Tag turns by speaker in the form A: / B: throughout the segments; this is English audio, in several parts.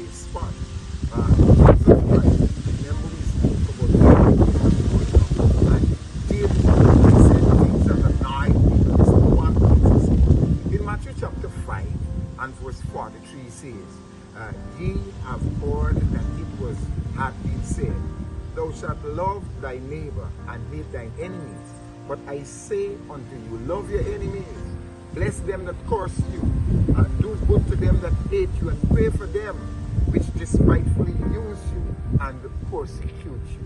A: respond. Jesus Christ, remember we spoke about growing up, and David said things that annoyed people. Listen to what Jesus said. In Matthew chapter 5 and verse 43 says, ye have heard that it had been said, thou shalt love thy neighbor and hate thine enemies. But I say unto you, love your enemies, bless them that curse you, do good to them that hate you, and pray for them which despitefully use you and persecute you.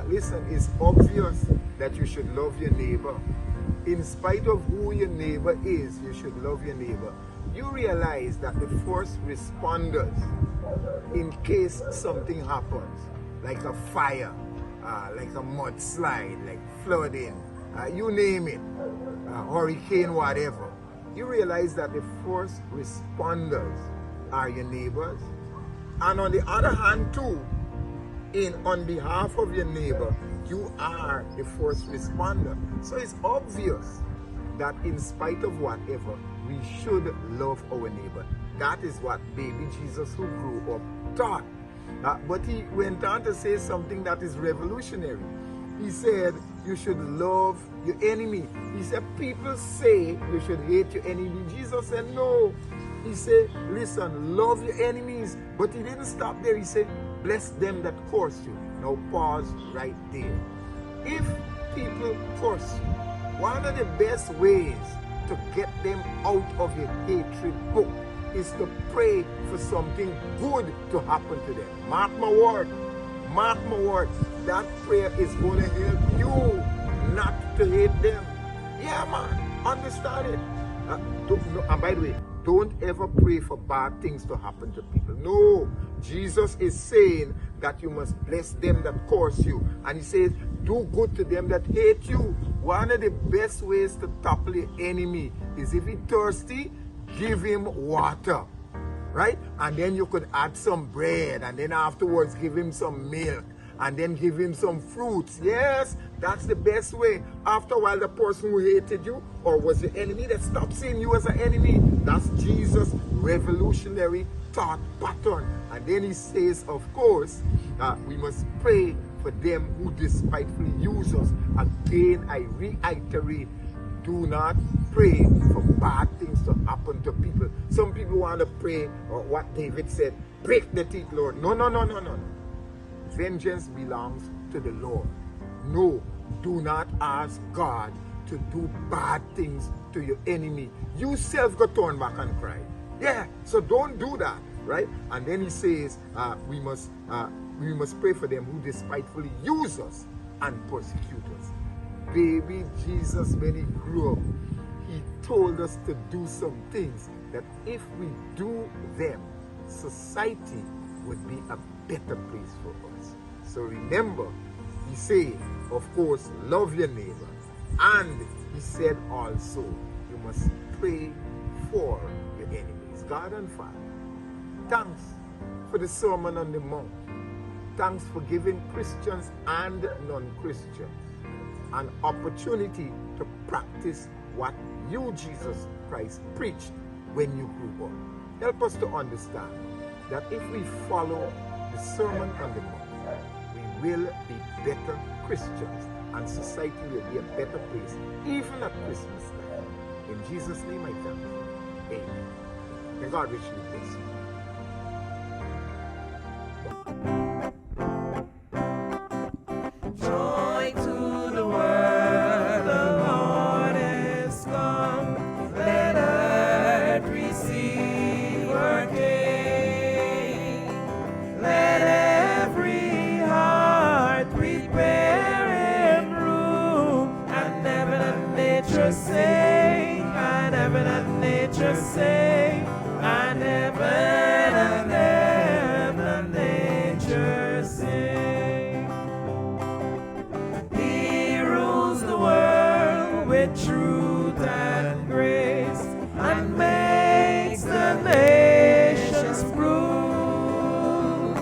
A: Listen, it's obvious that you should love your neighbor. In spite of who your neighbor is, you should love your neighbor. You realize that the first responders, in case something happens, like a fire, like a mudslide, like flooding, you name it, hurricane, whatever, you realize that the first responders are your neighbors. And on the other hand too, on behalf of your neighbor, you are the first responder. So it's obvious that in spite of whatever, we should love our neighbor. That is what baby Jesus, who grew up, taught. But he went on to say something that is revolutionary. He said, you should love your enemy. He said, people say you should hate your enemy. Jesus said, no. He said, listen, love your enemies. But he didn't stop there. He said, bless them that curse you. Now pause right there. If people curse you, one of the best ways to get them out of your hatred book is to pray for something good to happen to them. Mark my word. Mark my word. That prayer is going to help you not to hate them. Yeah, man. Understand it. And by the way, don't ever pray for bad things to happen to people. No. Jesus is saying that you must bless them that curse you. And he says, do good to them that hate you. One of the best ways to topple your enemy is, if he's thirsty, give him water. Right? And then you could add some bread, and then afterwards give him some milk, and then give him some fruits. Yes, that's the best way. After a while, the person who hated you or was your enemy, that stopped seeing you as an enemy. That's Jesus' revolutionary thought pattern. And then he says, of course, we must pray for them who despitefully use us. Again, I reiterate, do not pray for bad things to happen to people. Some people want to pray, or what David said, break the teeth, Lord. No, no, no, no, no. Vengeance belongs to the Lord. No, do not ask God to do bad things to your enemy. You self go turn back and cry. Yeah, so don't do that, right? And then he says, we must pray for them who despitefully use us and persecute us. Baby Jesus, when he grew up, he told us to do some things that if we do them, society would be a better place for us. So remember, he said, of course, love your neighbor. And he said also, you must pray for your enemies. God and Father, thanks for the Sermon on the Mount. Thanks for giving Christians and non-Christians an opportunity to practice what you, Jesus Christ, preached when you grew up. Help us to understand that if we follow the Sermon on the Mount, we will be better Christians, and society will be a better place, even at Christmas time. In Jesus' name I thank you. Amen. May God richly bless you.
B: Sing, and heaven and nature sing, and heaven and nature sing. He rules the world with truth and grace, and makes the nations prove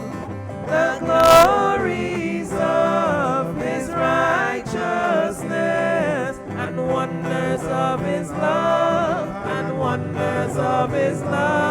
B: the glories of his righteousness, and wonders of his love, and wonders of his love.